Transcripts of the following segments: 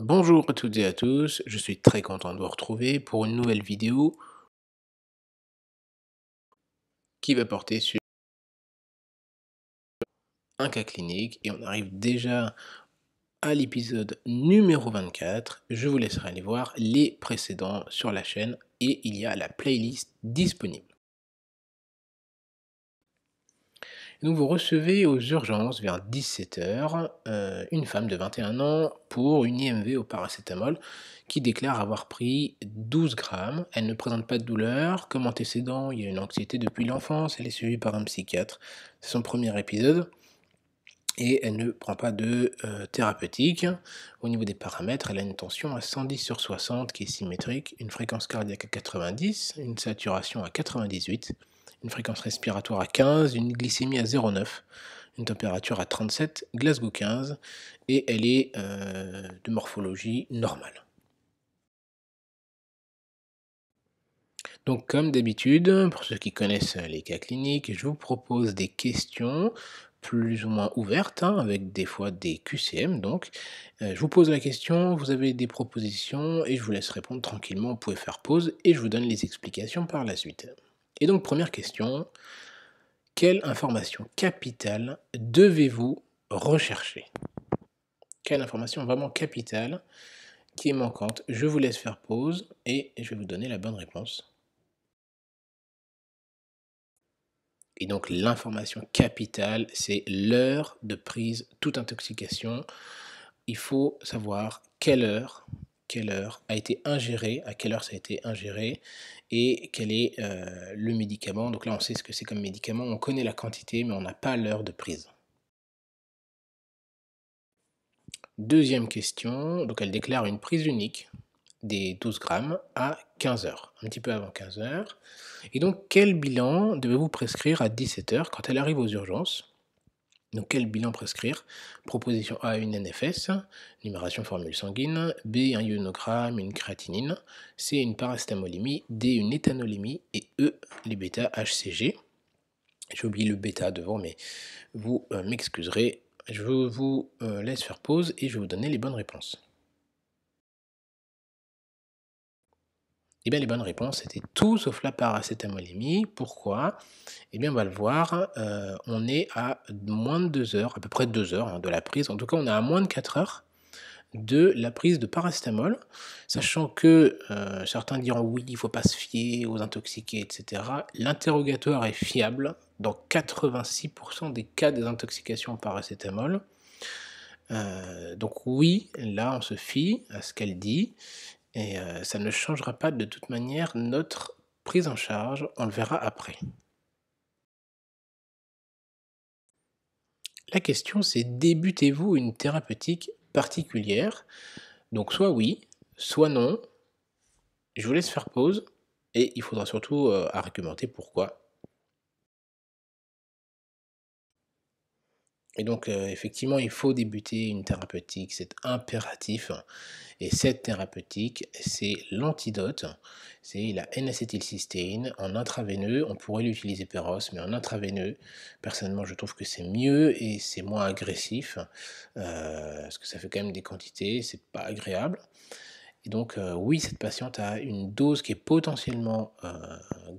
Bonjour à toutes et à tous, je suis très content de vous retrouver pour une nouvelle vidéo qui va porter sur un cas clinique et on arrive déjà à l'épisode numéro 24. Je vous laisserai aller voir les précédents sur la chaîne et il y a la playlist disponible. Donc vous recevez aux urgences vers 17h une femme de 21 ans pour une IMV au paracétamol qui déclare avoir pris 12 grammes. Elle ne présente pas de douleur. Comme antécédent, il y a une anxiété depuis l'enfance. Elle est suivie par un psychiatre. C'est son premier épisode. Et elle ne prend pas de thérapeutique. Au niveau des paramètres, elle a une tension à 110/60 qui est symétrique, une fréquence cardiaque à 90, une saturation à 98, une fréquence respiratoire à 15, une glycémie à 0,9, une température à 37, Glasgow 15, et elle est de morphologie normale. Donc comme d'habitude, pour ceux qui connaissent les cas cliniques, je vous propose des questions plus ou moins ouvertes, hein, avec des fois des QCM donc. Je vous pose la question, vous avez des propositions et je vous laisse répondre tranquillement, vous pouvez faire pause et je vous donne les explications par la suite. Et donc première question, quelle information capitale devez-vous rechercher? Quelle information vraiment capitale qui est manquante? Je vous laisse faire pause et je vais vous donner la bonne réponse. Et donc l'information capitale, c'est l'heure de prise, toute intoxication. Il faut savoir quelle heure a été ingérée, à quelle heure ça a été ingéré et quel est le médicament. Donc là, on sait ce que c'est comme médicament, on connaît la quantité, mais on n'a pas l'heure de prise. Deuxième question, donc elle déclare une prise unique des 12 grammes à 15 heures, un petit peu avant 15 heures. Et donc, quel bilan devez-vous prescrire à 17 heures quand elle arrive aux urgences? Donc, quel bilan prescrire? Proposition A, une NFS, numération formule sanguine, B, un ionogramme, une créatinine, C, une paracétamolémie, D, une éthanolémie et E, les bêta-HCG. J'ai oublié le bêta devant, mais vous m'excuserez. Je vous laisse faire pause et je vais vous donner les bonnes réponses. Eh bien, les bonnes réponses, c'était tout sauf la paracétamolémie. Pourquoi? Eh bien, on va le voir, on est à moins de 2 heures, à peu près 2 heures, hein, de la prise. En tout cas, on est à moins de 4 heures de la prise de paracétamol, sachant que, certains diront: «Oui, il ne faut pas se fier aux intoxiqués» et cetera. L'interrogatoire est fiable dans 86 des cas des intoxications au paracétamol. Donc oui, là, on se fie à ce qu'elle dit et ça ne changera pas de toute manière notre prise en charge, on le verra après. La question c'est: débutez-vous une thérapeutique particulière? Donc soit oui, soit non. Je vous laisse faire pause et il faudra surtout, argumenter pourquoi. Et donc, effectivement, il faut débuter une thérapeutique, c'est impératif et cette thérapeutique, c'est l'antidote, c'est la N-acétylcystéine en intraveineux. On pourrait l'utiliser péros, mais en intraveineux, personnellement, je trouve que c'est mieux et c'est moins agressif, parce que ça fait quand même des quantités, c'est pas agréable. Et donc, oui, cette patiente a une dose qui est potentiellement,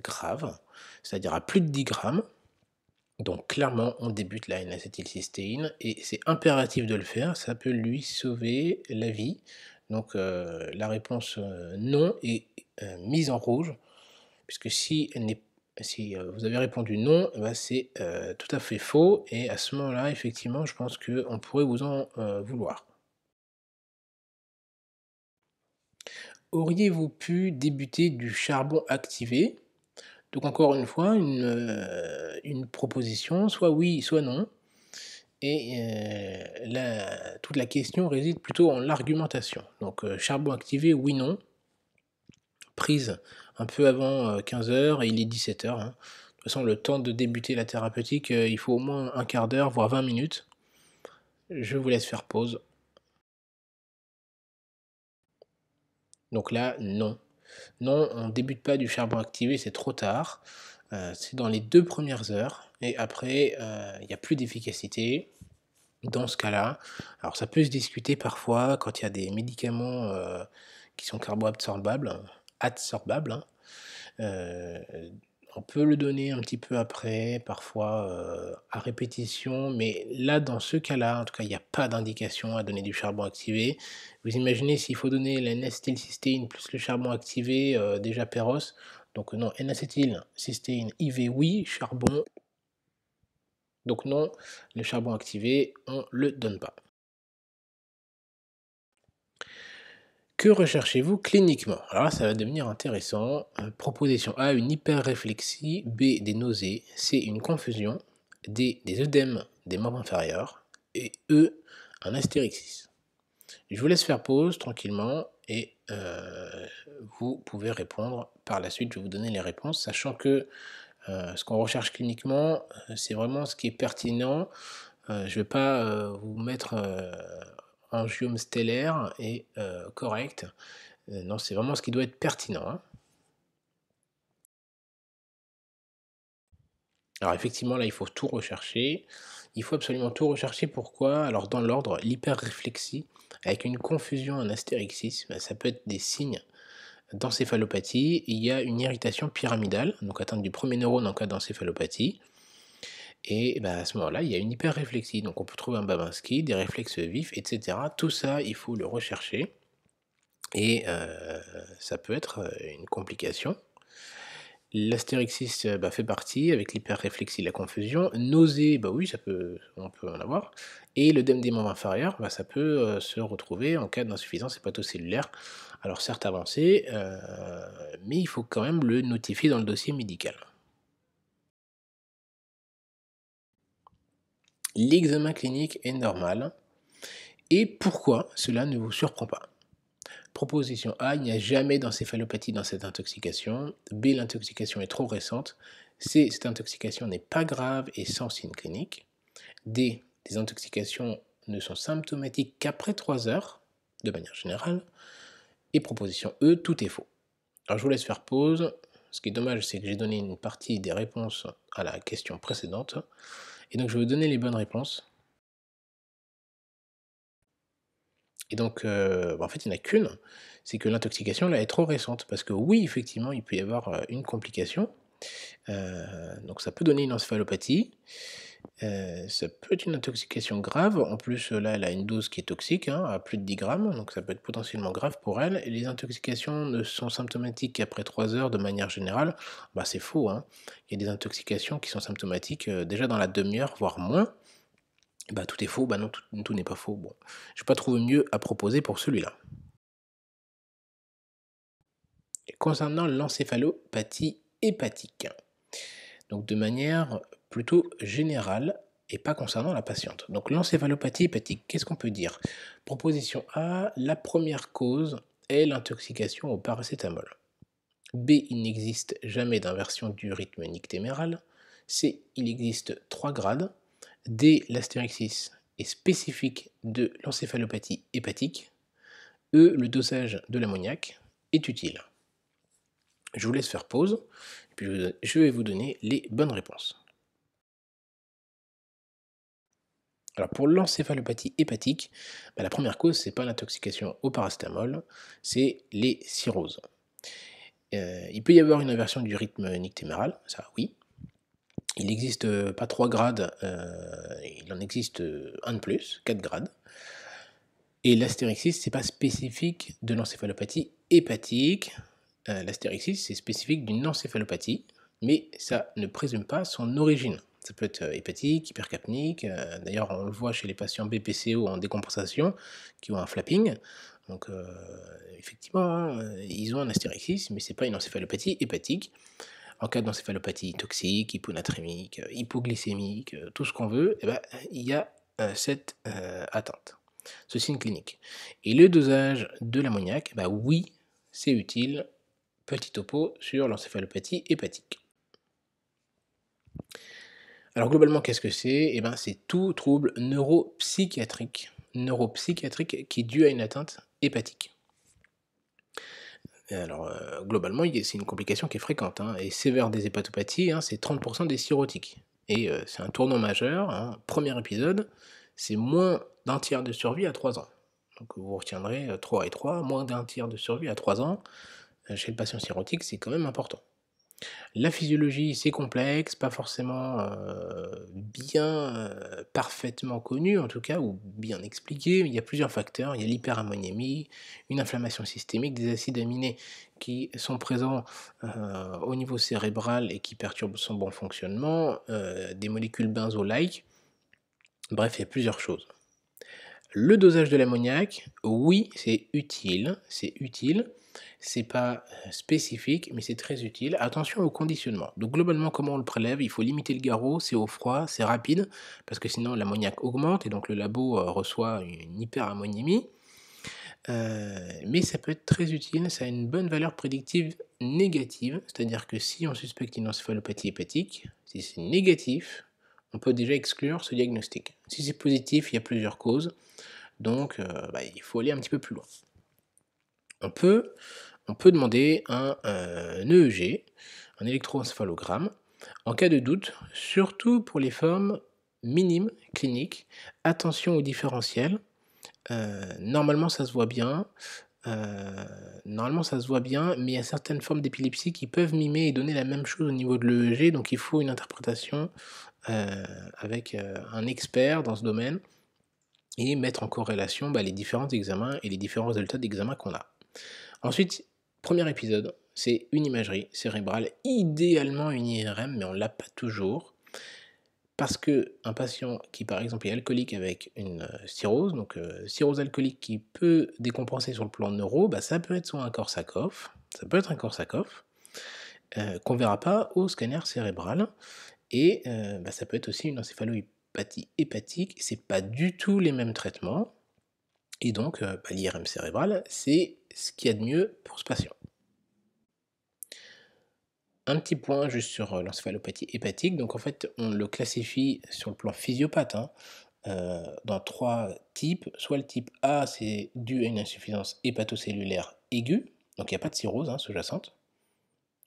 grave, c'est-à-dire à plus de 10 grammes. Donc clairement, on débute la N-acétylcystéine et c'est impératif de le faire, ça peut lui sauver la vie. Donc, la réponse, non est, mise en rouge, puisque si elle n'est si, vous avez répondu non, bah, c'est, tout à fait faux et à ce moment-là, effectivement, je pense qu'on pourrait vous en, vouloir. Auriez-vous pu débuter du charbon activé? Donc encore une fois, une proposition, soit oui, soit non. Et toute la question réside plutôt en l'argumentation. Donc charbon activé, oui, non. Prise un peu avant 15 heures et il est 17 heures, hein. De toute façon, le temps de débuter la thérapeutique, il faut au moins un quart d'heure, voire 20 minutes. Je vous laisse faire pause. Donc là, non. Non, on ne débute pas du charbon activé, c'est trop tard. C'est dans les 2 premières heures et après, il y a plus d'efficacité. Dans ce cas-là, alors ça peut se discuter parfois quand il y a des médicaments, qui sont adsorbables, hein, heu, on peut le donner un petit peu après, parfois, à répétition, mais là, dans ce cas-là, en tout cas, il y a pas d'indication à donner du charbon activé. Vous imaginez s'il faut donner la N-acétylcystéine plus le charbon activé, déjà péros, donc non, N-acétylcystéine IV oui, charbon donc non, le charbon activé, on le donne pas. Que recherchez-vous cliniquement? Alors là, ça va devenir intéressant. Proposition A, une hyperréflexie. B, des nausées. C, une confusion. D, des œdèmes des membres inférieurs. Et E, un astérixis. Je vous laisse faire pause tranquillement et vous pouvez répondre par la suite. Je vais vous donner les réponses, sachant que ce qu'on recherche cliniquement, c'est vraiment ce qui est pertinent. Je ne vais pas vous mettre angiome stellaire et correct. Non, c'est vraiment ce qui doit être pertinent, hein. Alors effectivement, là, il faut tout rechercher. Il faut absolument tout rechercher. Pourquoi? Alors dans l'ordre, l'hyperréflexie avec une confusion, un astérixis, bah, ça peut être des signes d'encéphalopathie. Il y a une irritation pyramidale, donc atteinte du premier neurone en cas d'encéphalopathie. Et bah, à ce moment-là, il y a une hyperréflexie. Donc on peut trouver un Babinski, des réflexes vifs, etc. Tout ça, il faut le rechercher. Et ça peut être une complication. L'astérixis, bah, fait partie avec l'hyperréflexie, la confusion. Nausée, bah, oui, on peut en avoir et l'œdème des membres inférieurs, bah, ça peut, se retrouver en cas d'insuffisance hépatocellulaire. Alors certes avancée, mais il faut quand même le notifier dans le dossier médical. L'examen clinique est normal et pourquoi cela ne vous surprend pas? Proposition A, il n'y a jamais d'encéphalopathie dans cette intoxication. B, l'intoxication est trop récente. C, cette intoxication n'est pas grave et sans signe clinique. D, les intoxications ne sont symptomatiques qu'après 3 heures, de manière générale. Et proposition E, tout est faux. Alors je vous laisse faire pause. Ce qui est dommage, c'est que j'ai donné une partie des réponses à la question précédente. Et donc je vais vous donner les bonnes réponses. Et donc, bah, en fait, il n'y en a qu'une, c'est que l'intoxication là est trop récente. Parce que oui, effectivement, il peut y avoir une complication. Donc ça peut donner une encéphalopathie. Ça peut être une intoxication grave. En plus, là, elle a une dose qui est toxique, hein, à plus de 10 grammes, donc ça peut être potentiellement grave pour elle. Et les intoxications ne sont symptomatiques qu'après 3 heures de manière générale. Bah, c'est faux, hein. Il y a des intoxications qui sont symptomatiques déjà dans la demi-heure, voire moins. Bah, tout est faux, bah non, tout n'est pas faux. Bon, je n'ai pas trouvé mieux à proposer pour celui-là. Et concernant l'encéphalopathie hépatique, donc de manière plutôt générale et pas concernant la patiente. Donc l'encéphalopathie hépatique, qu'est-ce qu'on peut dire? Proposition A, la première cause est l'intoxication au paracétamol. B, il n'existe jamais d'inversion du rythme nictéméral. C, il existe 3 grades. D, l'astérixis est spécifique de l'encéphalopathie hépatique. E, le dosage de l'ammoniac est utile. Je vous laisse faire pause, et puis je vais vous donner les bonnes réponses. Alors pour l'encéphalopathie hépatique, bah, la première cause, c'est pas l'intoxication au paracétamol, c'est les cirrhoses. Il peut y avoir une inversion du rythme nictéméral, ça oui. Il n'existe pas 3 grades, il en existe un de plus, 4 grades. Et l'astérixis, c'est pas spécifique de l'encéphalopathie hépatique. L'astérixis, c'est spécifique d'une encéphalopathie, mais ça ne présume pas son origine. Ça peut être hépatique, hypercapnique. D'ailleurs, on le voit chez les patients BPCO en décompensation qui ont un flapping. Donc, effectivement, hein, ils ont un astérixis, mais ce n'est pas une encéphalopathie hépatique. En cas d'encéphalopathie toxique, hyponatrémique, hypoglycémique, tout ce qu'on veut, eh ben, il y a cette atteinte, ce signe clinique. Et le dosage de l'ammoniac, bah oui, c'est utile. Petit topo sur l'encéphalopathie hépatique. Alors globalement, qu'est-ce que c'est? Eh ben, c'est tout trouble neuropsychiatrique qui est dû à une atteinte hépatique. Et alors, globalement, c'est une complication qui est fréquente, hein, et sévère des hépatopathies, hein, c'est 30% des cirrhotiques. Et c'est un tournant majeur, hein, premier épisode, c'est moins d'un tiers de survie à 3 ans. Donc vous retiendrez 3 et 3, moins d'un tiers de survie à 3 ans. Chez le patient cirrhotique, c'est quand même important. La physiologie, c'est complexe, pas forcément bien parfaitement connu en tout cas, ou bien expliqué. Il y a plusieurs facteurs. Il y a l'hyperammoniémie, une inflammation systémique, des acides aminés qui sont présents au niveau cérébral et qui perturbent son bon fonctionnement, des molécules benzo-like. Bref, il y a plusieurs choses. Le dosage de l'ammoniac, oui, c'est utile, c'est pas spécifique, mais c'est très utile. Attention au conditionnement. Donc globalement, comment on le prélève? Il faut limiter le garrot, c'est au froid, c'est rapide, parce que sinon l'ammoniac augmente et donc le labo reçoit une hyperammoniémie. Mais ça peut être très utile, ça a une bonne valeur prédictive négative, c'est-à-dire que si on suspecte une encéphalopathie hépatique, si c'est négatif, on peut déjà exclure ce diagnostic. Si c'est positif, il y a plusieurs causes. Donc, il faut aller un petit peu plus loin. On peut demander un EEG, un électroencéphalogramme, en cas de doute, surtout pour les formes minimes cliniques. Attention au différentiel. Normalement, ça se voit bien. Mais il y a certaines formes d'épilepsie qui peuvent mimer et donner la même chose au niveau de l'EEG, donc il faut une interprétation avec un expert dans ce domaine et mettre en corrélation les différents examens et les différents résultats d'examen qu'on a. Ensuite, premier épisode, c'est une imagerie cérébrale, idéalement une IRM, mais on ne l'a pas toujours, parce qu'un patient qui par exemple est alcoolique avec une cirrhose, donc cirrhose alcoolique qui peut décompenser sur le plan neuro, ça peut être soit un Korsakoff, qu'on ne verra pas au scanner cérébral, et ça peut être aussi une encéphalopathie hépatique, c'est pas du tout les mêmes traitements, et donc l'IRM cérébrale, c'est ce qu'il y a de mieux pour ce patient. Un petit point juste sur l'encéphalopathie hépatique, donc en fait on le classifie sur le plan physiopathe dans 3 types, soit le type A c'est dû à une insuffisance hépatocellulaire aiguë, donc il n'y a pas de cirrhose sous-jacente,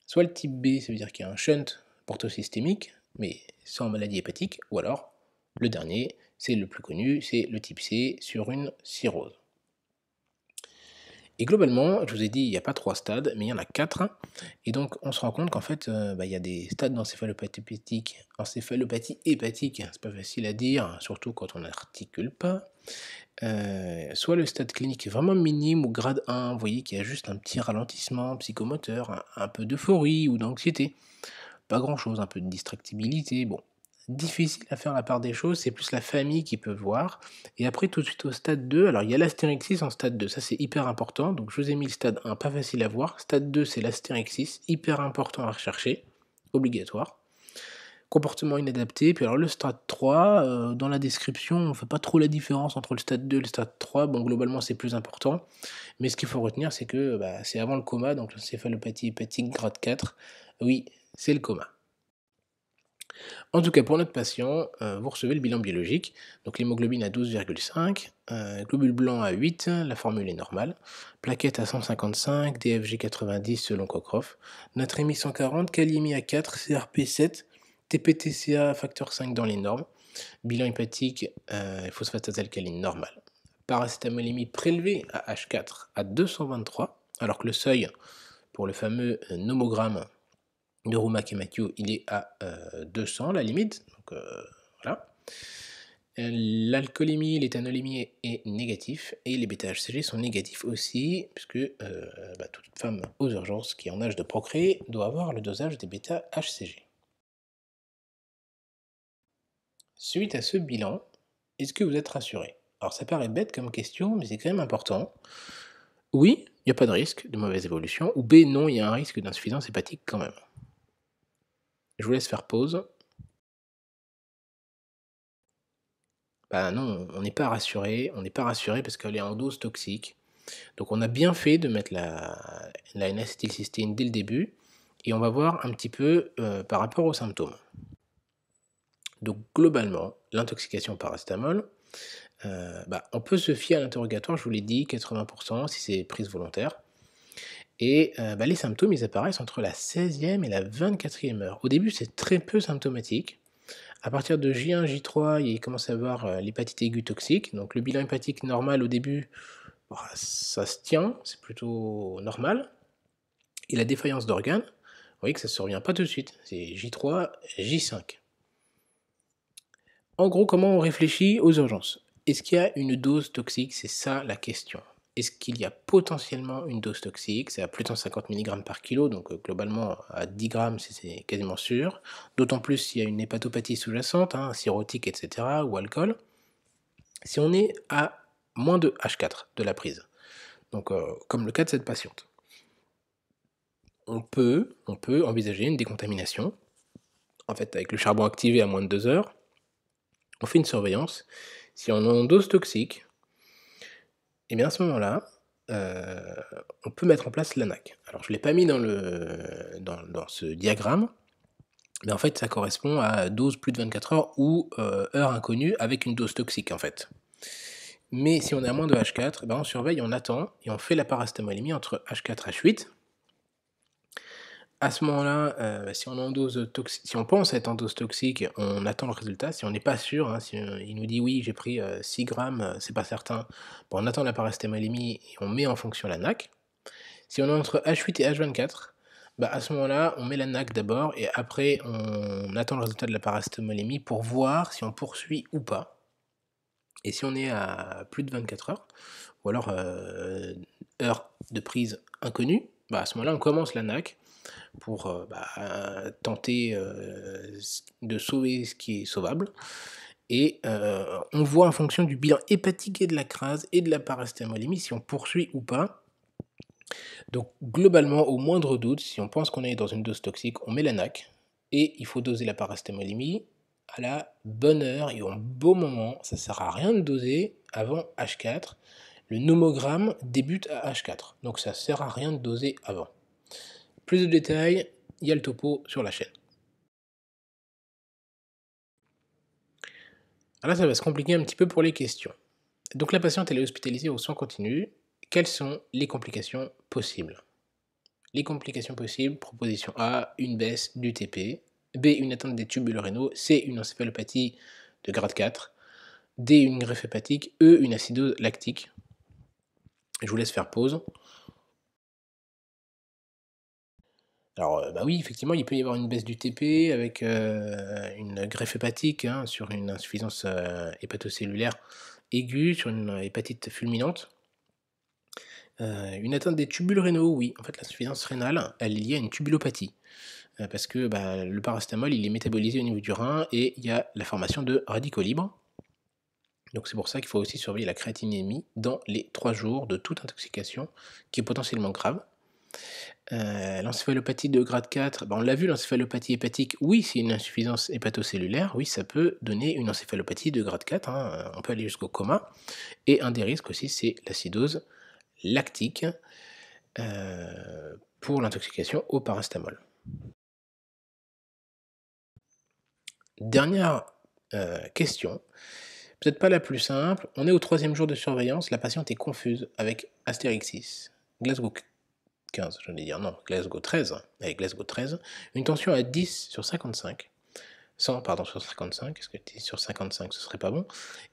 soit le type B, ça veut dire qu'il y a un shunt portosystémique, mais sans maladie hépatique, ou alors le dernier, c'est le plus connu, c'est le type C sur une cirrhose. Et globalement, je vous ai dit, il n'y a pas 3 stades, mais il y en a 4. Et donc, on se rend compte qu'en fait, il y a des stades d'encéphalopathie hépatique, c'est pas facile à dire, surtout quand on n'articule pas. Soit le stade clinique est vraiment minime ou grade 1, vous voyez qu'il y a juste un petit ralentissement psychomoteur, un peu d'euphorie ou d'anxiété. Pas grand-chose, un peu de distractibilité, bon. Difficile à faire la part des choses, c'est plus la famille qui peut voir. Et après, tout de suite au stade 2, alors il y a l'astérixis en stade 2, ça c'est hyper important. Donc je vous ai mis le stade 1, pas facile à voir. Stade 2, c'est l'astérixis, hyper important à rechercher, obligatoire. Comportement inadapté. Puis alors le stade 3, dans la description, on ne fait pas trop la différence entre le stade 2 et le stade 3. Bon, globalement, c'est plus important. Mais ce qu'il faut retenir, c'est que c'est avant le coma, donc l'encéphalopathie hépatique grade 4. Oui, c'est le coma. En tout cas, pour notre patient, vous recevez le bilan biologique. Donc l'hémoglobine à 12,5, globule blanc à 8, la formule est normale, plaquette à 155, DFG 90 selon Cockcroft, natrémie 140, kaliémie à 4, CRP 7, TPTCA facteur 5 dans les normes, bilan hépatique, phosphatase alcaline normale. Paracétamolémie prélevée à H4 à 223, alors que le seuil pour le fameux nomogramme de Roumac et Mathieu, il est à 200, la limite. Donc voilà. L'alcoolémie, l'éthanolémie est négatif et les bêta-HCG sont négatifs aussi, puisque toute femme aux urgences qui est en âge de procréer doit avoir le dosage des bêta-HCG. Suite à ce bilan, est-ce que vous êtes rassuré? Alors ça paraît bête comme question, mais c'est quand même important. Oui, il n'y a pas de risque de mauvaise évolution, ou B, non, il y a un risque d'insuffisance hépatique quand même. Je vous laisse faire pause. Non, on n'est pas rassuré parce qu'elle est en dose toxique. Donc on a bien fait de mettre la N-acétylcystéine dès le début, et on va voir un petit peu par rapport aux symptômes. Donc globalement, l'intoxication au paracétamol, on peut se fier à l'interrogatoire, je vous l'ai dit, 80% si c'est prise volontaire. Et les symptômes, ils apparaissent entre la 16e et la 24e heure. Au début, c'est très peu symptomatique. À partir de J1, J3, il commence à avoir l'hépatite aiguë toxique. Donc le bilan hépatique normal au début, bah, ça se tient, c'est plutôt normal. Et la défaillance d'organes, vous voyez que ça ne survient pas tout de suite. C'est J3, J5. En gros, comment on réfléchit aux urgences? Est-ce qu'il y a une dose toxique? C'est ça la question. Est-ce qu'il y a potentiellement une dose toxique? C'est à plus de 150 mg par kilo, donc globalement à 10 grammes, c'est quasiment sûr. D'autant plus s'il y a une hépatopathie sous-jacente, cirrhotique, etc., ou alcool. Si on est à moins de H4 de la prise, donc comme le cas de cette patiente, on peut envisager une décontamination, en fait avec le charbon activé à moins de 2 heures. On fait une surveillance. Si on a une dose toxique, et bien à ce moment-là, on peut mettre en place l'ANAC. Alors je ne l'ai pas mis dans ce diagramme, mais en fait ça correspond à dose plus de 24 heures ou heure inconnue avec une dose toxique en fait. Mais si on est à moins de H4, on surveille, on attend, et on fait la paracetamоlémie entre H4 et H8. À ce moment-là, si on pense être en dose toxique, on attend le résultat. Si on n'est pas sûr, si il nous dit: «Oui, j'ai pris 6 grammes», c'est pas certain, on attend la paracetamоlémie et on met en fonction l'ANAC. Si on est entre H8 et H24, à ce moment-là, on met l'ANAC d'abord et après on attend le résultat de la paracetamоlémie pour voir si on poursuit ou pas. Et si on est à plus de 24 heures, ou alors heure de prise inconnue, à ce moment-là, on commence l'ANAC pour tenter de sauver ce qui est sauvable. Et on voit en fonction du bilan hépatique et de la crase et de la paracetamоlémie si on poursuit ou pas. Donc globalement, au moindre doute, si on pense qu'on est dans une dose toxique, on met l'ANAC et il faut doser la paracetamоlémie à la bonne heure et au bon moment. Ça ne sert à rien de doser avant H4. Le nomogramme débute à H4, donc ça ne sert à rien de doser avant. Plus de détails, il y a le topo sur la chaîne. Alors là, ça va se compliquer un petit peu pour les questions. Donc la patiente, elle est hospitalisée aux soins continus. Quelles sont les complications possibles? Les complications possibles: proposition A, une baisse du TP. B, une atteinte des tubules rénaux. C, une encéphalopathie de grade 4. D, une greffe hépatique. E, une acidose lactique. Je vous laisse faire pause. Alors, oui, effectivement, il peut y avoir une baisse du TP avec une greffe hépatique sur une insuffisance hépatocellulaire aiguë, sur une hépatite fulminante. Une atteinte des tubules rénaux, oui. En fait, l'insuffisance rénale, elle est liée à une tubulopathie. Parce que le paracétamol, il est métabolisé au niveau du rein et il y a la formation de radicaux libres. Donc c'est pour ça qu'il faut aussi surveiller la créatinémie dans les 3 jours de toute intoxication qui est potentiellement grave. L'encéphalopathie de grade 4, on l'a vu, l'encéphalopathie hépatique, oui, c'est une insuffisance hépatocellulaire, oui, ça peut donner une encéphalopathie de grade 4, on peut aller jusqu'au coma. Et un des risques aussi, c'est l'acidose lactique pour l'intoxication au paracétamol. Dernière question, peut-être pas la plus simple. On est au 3e jour de surveillance, la patiente est confuse avec Astérix 6, Glasgow 15, j'allais dire, non, Glasgow 13, avec Glasgow 13, une tension à 10 sur 55, 100 pardon, sur 55, est-ce que 10 sur 55 ce serait pas bon,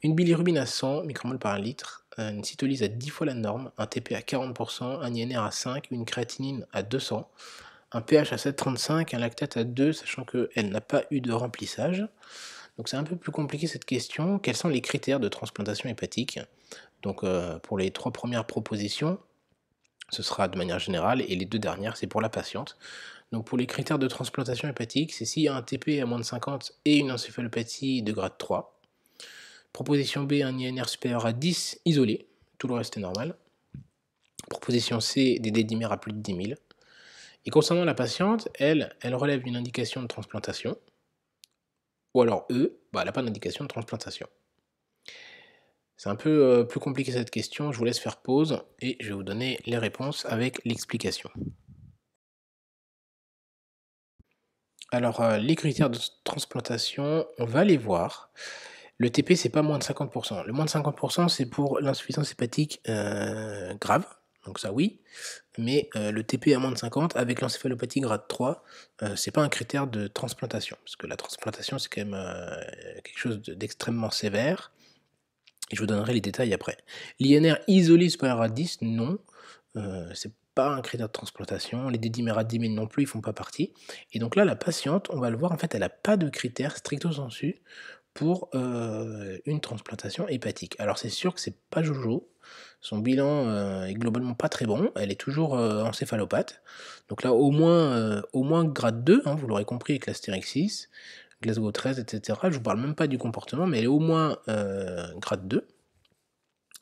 une bilirubine à 100 micromoles par litre, une cytolyse à 10 fois la norme, un TP à 40%, un INR à 5, une créatinine à 200, un pH à 7,35, un lactate à 2, sachant qu'elle n'a pas eu de remplissage. Donc c'est un peu plus compliqué cette question. Quels sont les critères de transplantation hépatique? Donc pour les 3 premières propositions, ce sera de manière générale, et les 2 dernières, c'est pour la patiente. Donc pour les critères de transplantation hépatique, c'est s'il y a un TP à moins de 50 et une encéphalopathie de grade 3. Proposition B, un INR supérieur à 10 isolé, tout le reste est normal. Proposition C, des D-dimères à plus de 10 000. Et concernant la patiente, elle relève une indication de transplantation, ou alors E, elle n'a pas d'indication de transplantation. C'est un peu plus compliqué cette question, je vous laisse faire pause et je vais vous donner les réponses avec l'explication. Alors, les critères de transplantation, on va les voir. Le TP, c'est pas moins de 50%. Le moins de 50%, c'est pour l'insuffisance hépatique grave, donc ça oui, mais le TP à moins de 50 avec l'encéphalopathie grade 3, c'est pas un critère de transplantation. Parce que la transplantation, c'est quand même, quelque chose d'extrêmement sévère et je vous donnerai les détails après. L'INR isolé supérieur à 10, non, c'est pas un critère de transplantation. Les dédimérate-dimènes non plus, ils font pas partie et donc là, la patiente, on va le voir, en fait, elle a pas de critères stricto sensu pour, une transplantation hépatique. Alors c'est sûr que c'est pas jojo, son bilan, est globalement pas très bon, elle est toujours, encéphalopathe. Donc là au moins grade 2, hein, vous l'aurez compris avec l'astérix, Glasgow 13 et cetera. Je vous parle même pas du comportement, mais elle est au moins, grade 2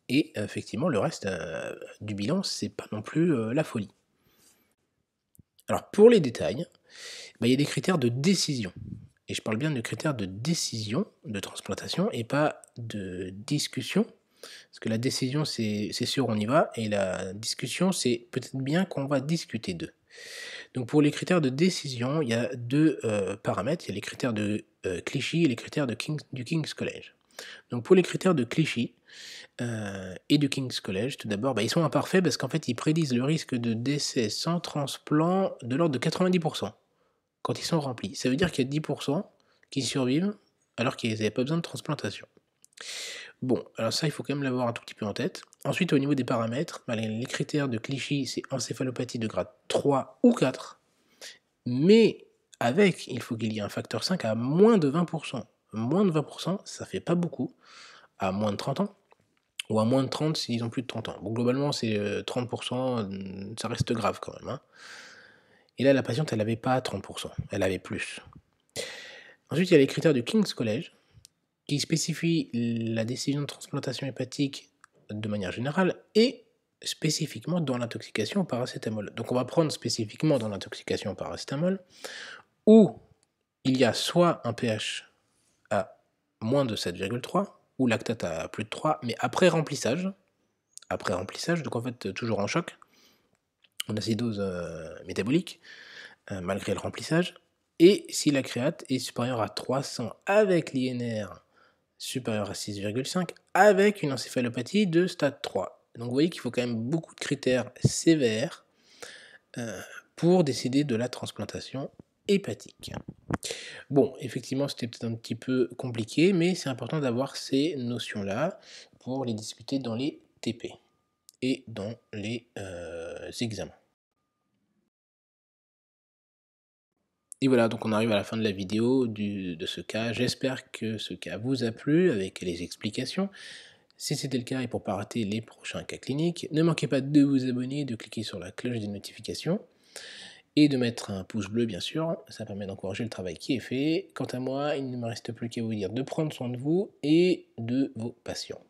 et effectivement le reste, du bilan, c'est pas non plus, la folie. Alors pour les détails, bah, il y a des critères de décision. Et je parle bien de critères de décision de transplantation et pas de discussion. Parce que la décision, c'est sûr, on y va. Et la discussion, c'est peut-être bien qu'on va discuter d'eux. Donc pour les critères de décision, il y a deux paramètres. Il y a les critères de Clichy et les critères du King's College. Donc pour les critères de Clichy et du King's College, tout d'abord, bah, ils sont imparfaits parce qu'en fait, ils prédisent le risque de décès sans transplant de l'ordre de 90%. Quand ils sont remplis. Ça veut dire qu'il y a 10% qui survivent alors qu'ils n'avaient pas besoin de transplantation. Bon, alors ça, il faut quand même l'avoir un tout petit peu en tête. Ensuite, au niveau des paramètres, bah, les critères de Clichy, c'est encéphalopathie de grade 3 ou 4, mais avec, il faut qu'il y ait un facteur 5 à moins de 20%. Moins de 20%, ça fait pas beaucoup, à moins de 30 ans, ou à moins de 30 s'ils ont plus de 30 ans. Bon, globalement, c'est 30%, ça reste grave quand même, hein. Et là, la patiente, elle n'avait pas 30%, elle avait plus. Ensuite, il y a les critères du King's College, qui spécifient la décision de transplantation hépatique de manière générale et spécifiquement dans l'intoxication au paracétamol. Donc on va prendre spécifiquement dans l'intoxication au paracétamol, où il y a soit un pH à moins de 7,3, ou lactate à plus de 3, mais après remplissage, donc en fait toujours en choc, en acidose métabolique, malgré le remplissage, et si la créate est supérieure à 300 avec l'INR supérieur à 6,5 avec une encéphalopathie de stade 3. Donc vous voyez qu'il faut quand même beaucoup de critères sévères pour décider de la transplantation hépatique. Bon, effectivement, c'était peut-être un petit peu compliqué, mais c'est important d'avoir ces notions-là pour les discuter dans les TP et dans les examens. Et voilà, donc on arrive à la fin de la vidéo de ce cas. J'espère que ce cas vous a plu avec les explications. Si c'était le cas et pour ne pas rater les prochains cas cliniques, ne manquez pas de vous abonner, de cliquer sur la cloche des notifications et de mettre un pouce bleu bien sûr, ça permet d'encourager le travail qui est fait. Quant à moi, il ne me reste plus qu'à vous dire de prendre soin de vous et de vos patients.